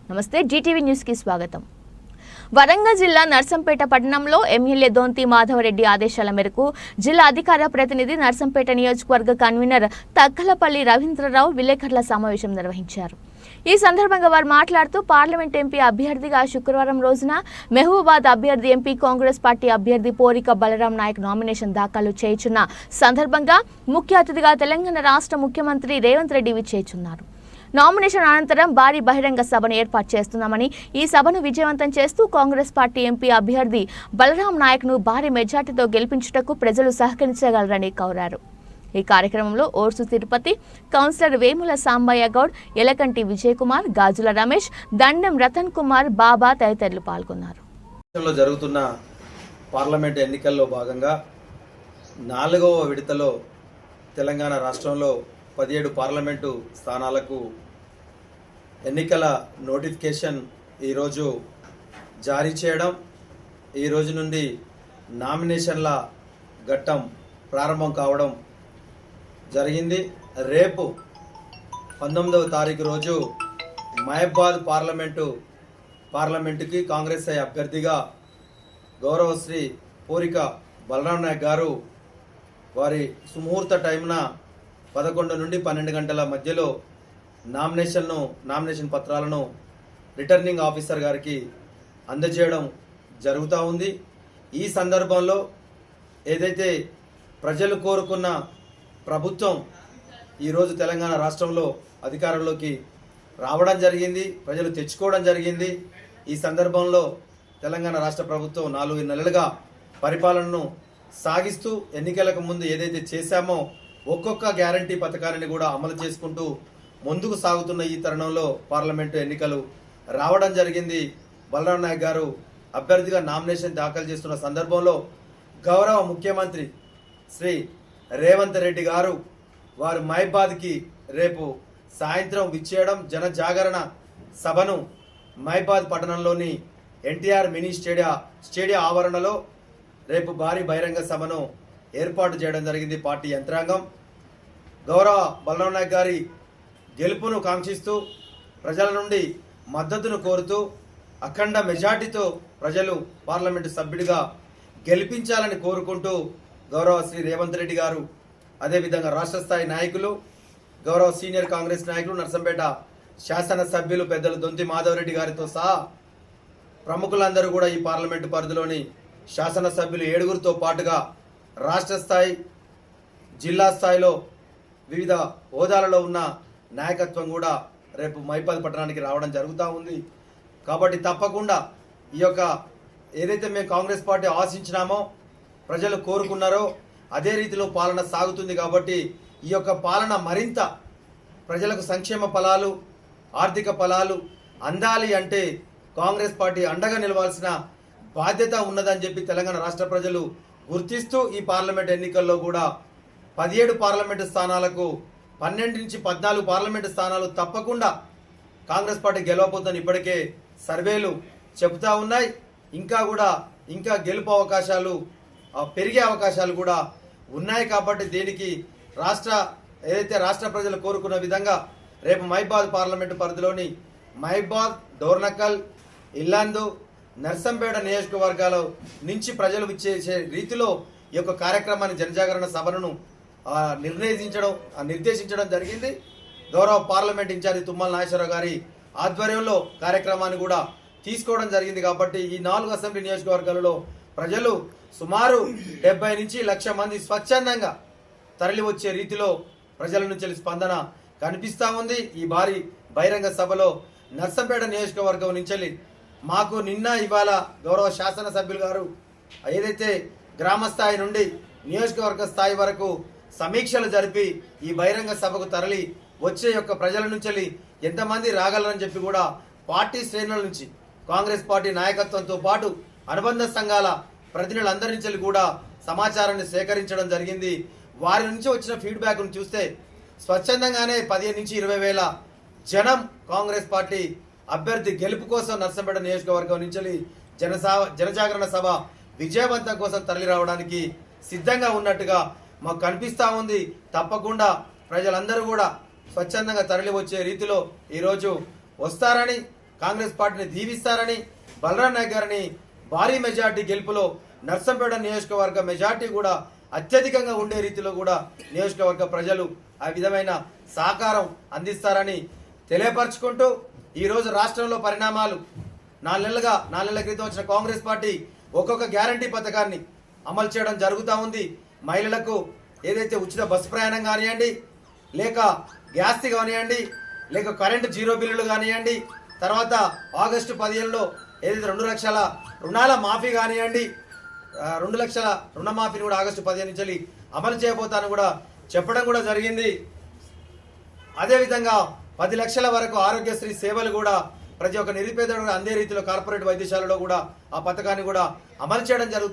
నమస్తే, Zee TV news కి స్వాగతం. వరంగల్ జిల్లా నర్సంపేట పట్టణంలో ఎమ్మెల్యే దొంతి మాధవరెడ్డి ఆదేశాల మేరకు జిల్లా అధికార ప్రతినిధి నర్సంపేట నియోజకవర్గ కన్వీనర్ తక్కలపల్లి రవీంద్రరావు విలేకరుల సమావేశం నిర్వహించారు. ఈ సందర్భంగా వారు మాట్లాడుతూ పార్లమెంట్ ఎంపీ అభ్యర్థిగా శుక్రవారం రోజున మహబూబాబాద్ అభ్యర్థి ఎంపీ కాంగ్రెస్ పార్టీ అభ్యర్థి పోరిక బలరాం నాయక్ నామినేషన్ దాఖలు చేయుచున్న సందర్భంగా ముఖ్య అతిథిగా తెలంగాణ రాష్ట్ర ముఖ్యమంత్రి రేవంత్ రెడ్డి విచ్చేయుచున్నారు. నామినేషన్ అనంతరం భారీ బహిరంగ సభను ఏర్పాటు చేస్తున్నామని, ఈ సభను విజయవంతం చేస్తూ కాంగ్రెస్ పార్టీ ఎంపీ అభ్యర్థి బలరాం నాయక్ను భారీ మెజార్టీతో గెలిపించుటకు ప్రజలు సహకరించగలరని కోరారు. ఈ కార్యక్రమంలో ఓర్సు తిరుపతి, కౌన్సిలర్ వేముల సాంబయ్య గౌడ్, ఎలకంటి విజయ్ కుమార్, గాజుల రమేష్, దండం రతన్ కుమార్, బాబా తదితరులు పాల్గొన్నారు. జరుగుతున్న పార్లమెంట్ ఎన్నికల్లో భాగంగా 4వ విడతలో తెలంగాణ రాష్ట్రంలో 17 పార్లమెంటు స్థానాలకు ఎన్నికల నోటిఫికేషన్ ఈరోజు జారీ చేయడం, ఈ రోజు నుండి నామినేషన్ల ఘట్టం ప్రారంభం కావడం జరిగింది. రేపు 19వ తారీఖు రోజు మహబూబాబాద్ పార్లమెంటుకి కాంగ్రెస్ అభ్యర్థిగా గౌరవశ్రీ పోరిక బలరాం నాయక్ గారు వారి సుముహూర్త టైంన 11 నుండి 12 గంటల మధ్యలో నామినేషన్ పత్రాలను రిటర్నింగ్ ఆఫీసర్ గారికి అందజేయడం జరుగుతూ ఉంది. ఈ సందర్భంలో ఏదైతే ప్రజలు కోరుకున్న ప్రభుత్వం ఈరోజు తెలంగాణ రాష్ట్రంలో అధికారంలోకి రావడం జరిగింది, ప్రజలు తెచ్చుకోవడం జరిగింది. ఈ సందర్భంలో తెలంగాణ రాష్ట్ర ప్రభుత్వం 4 నెలలుగా పరిపాలనను సాగిస్తూ ఎన్నికలకు ముందు ఏదైతే చేశామో ఒక్కొక్క గ్యారంటీ పథకాన్ని కూడా అమలు చేసుకుంటూ ముందుకు సాగుతున్న ఈ తరుణంలో పార్లమెంటు ఎన్నికలు రావడం జరిగింది. బలరాం నాయక్ గారు అభ్యర్థిగా నామినేషన్ దాఖలు చేస్తున్న సందర్భంలో గౌరవ ముఖ్యమంత్రి శ్రీ రేవంత్ రెడ్డి గారు వారు మహబూబాబాద్కి రేపు సాయంత్రం విచ్చేయడం, జన జాగరణ సభను మహబూబాబాద్ పట్టణంలోని ఎన్టీఆర్ మినీ స్టేడియం ఆవరణలో రేపు భారీ బహిరంగ సభను ఏర్పాటు చేయడం జరిగింది. పార్టీ యంత్రాంగం గౌరవ బలరాం నాయక్ గారి గెలుపును కాంక్షిస్తూ ప్రజల నుండి మద్దతును కోరుతూ అఖండ మెజార్టీతో ప్రజలు పార్లమెంటు సభ్యుడిగా గెలిపించాలని కోరుకుంటూ గౌరవ శ్రీ రేవంత్ రెడ్డి గారు, అదేవిధంగా రాష్ట్ర స్థాయి నాయకులు, గౌరవ సీనియర్ కాంగ్రెస్ నాయకులు, నర్సంపేట శాసనసభ్యులు పెద్దలు దొంతి మాధవరెడ్డి గారితో సహా ప్రముఖులందరూ కూడా ఈ పార్లమెంటు పరిధిలోని శాసనసభ్యులు 7గురితో పాటుగా రాష్ట్ర స్థాయి, జిల్లా స్థాయిలో వివిధ హోదాలలో ఉన్న నాయకత్వం కూడా రేపు మహబూబాబాద్ పట్టణానికి రావడం జరుగుతూ ఉంది. కాబట్టి తప్పకుండా ఈ యొక్క ఏదైతే మేము కాంగ్రెస్ పార్టీ ఆశించినామో, ప్రజలు కోరుకున్నారో అదే రీతిలో పాలన సాగుతుంది. కాబట్టి ఈ యొక్క పాలన మరింత ప్రజలకు సంక్షేమ ఫలాలు, ఆర్థిక ఫలాలు అందాలి అంటే కాంగ్రెస్ పార్టీ అండగా నిలవాల్సిన బాధ్యత ఉన్నదని చెప్పి తెలంగాణ రాష్ట్ర ప్రజలు గుర్తిస్తూ ఈ పార్లమెంట్ ఎన్నికల్లో కూడా 17 పార్లమెంటు స్థానాలకు 12 నుంచి 14 పార్లమెంటు స్థానాలు తప్పకుండా కాంగ్రెస్ పార్టీ గెలవబోతుందని ఇప్పటికే సర్వేలు చెబుతూ ఉన్నాయి. ఇంకా గెలుపు అవకాశాలు పెరిగే అవకాశాలు కూడా ఉన్నాయి. కాబట్టి దీనికి ఏదైతే రాష్ట్ర ప్రజలు కోరుకున్న విధంగా రేపు మహబూబాబాద్ పార్లమెంటు పరిధిలోని మహబూబాబాద్, డోర్నకల్, ఇల్లందు, నర్సంపేట నియోజకవర్గాల నుంచి ప్రజలు విచ్చేసే రీతిలో ఈ యొక్క కార్యక్రమాన్ని జనజాగరణ సభను నిర్దేశించడం జరిగింది. గౌరవ పార్లమెంట్ ఇన్ఛార్జి తుమ్మల నాగేశ్వరరావు గారి ఆధ్వర్యంలో కార్యక్రమాన్ని కూడా తీసుకోవడం జరిగింది. కాబట్టి ఈ 4 అసెంబ్లీ నియోజకవర్గాలలో ప్రజలు సుమారు 70 నుంచి 1,00,000 మంది స్వచ్ఛందంగా తరలి వచ్చే రీతిలో ప్రజల నుంచి స్పందన కనిపిస్తూ ఉంది. ఈ భారీ బహిరంగ సభలో నర్సంపేట నియోజకవర్గం నుంచి మాకు నిన్న ఇవాళ గౌరవ శాసనసభ్యులు గారు ఏదైతే గ్రామ స్థాయి నుండి నియోజకవర్గ స్థాయి వరకు సమీక్షలు జరిపి ఈ బహిరంగ సభకు తరలి వచ్చే యొక్క ప్రజల నుంచి ఎంతమంది రాగలరని చెప్పి కూడా పార్టీ శ్రేణుల నుంచి కాంగ్రెస్ పార్టీ నాయకత్వంతో పాటు అనుబంధ సంఘాల ప్రతినిధులందరి నుంచి కూడా సమాచారాన్ని సేకరించడం జరిగింది. వారి నుంచి వచ్చిన ఫీడ్బ్యాక్ను చూస్తే స్వచ్ఛందంగానే 15 నుంచి 20 వేల జనం కాంగ్రెస్ పార్టీ అభ్యర్థి గెలుపు కోసం నర్సంపేట నియోజకవర్గం నుంచి జనజాగరణ సభ విజయవంతం కోసం తరలి రావడానికి సిద్ధంగా ఉన్నట్టుగా మాకు కనిపిస్తూ ఉంది. తప్పకుండా ప్రజలందరూ కూడా స్వచ్ఛందంగా తరలి వచ్చే రీతిలో ఈరోజు వస్తారని, కాంగ్రెస్ పార్టీని దీవిస్తారని, బలరాం నాయక్ గారిని భారీ మెజార్టీ గెలుపులో నర్సంపేట నియోజకవర్గ మెజార్టీ కూడా అత్యధికంగా ఉండే రీతిలో కూడా నియోజకవర్గ ప్రజలు ఆ విధమైన సహకారం అందిస్తారని తెలియపరచుకుంటూ ఈరోజు రాష్ట్రంలో పరిణామాలు 4 నెలల క్రితం వచ్చిన కాంగ్రెస్ పార్టీ ఒక్కొక్క గ్యారంటీ పథకాన్ని అమలు చేయడం జరుగుతూ ఉంది. మహిళలకు ఏదైతే ఉచిత బస్సు ప్రయాణం కానివ్వండి, లేక గ్యాస్ కానివ్వండి, లేక కరెంటు జీరో బిల్లులు కానివ్వండి, తర్వాత ఆగస్టు 15లో ఏదైతే 2 లక్షల రుణాల మాఫీ కానివ్వండి, 2 లక్షల రుణమాఫీని కూడా ఆగస్టు 15 నుంచి అమలు చేయబోతాను కూడా చెప్పడం కూడా జరిగింది. అదేవిధంగా 10 లక్షల వరకు ఆరోగ్యశ్రీ సేవలు కూడా ప్రతి ఒక్క నిరుపేదకు అందే రీతిలో కార్పొరేట్ వైద్యశాలలో కూడా ఆ పథకాన్ని కూడా అమలు చేయడం జరుగుతుంది.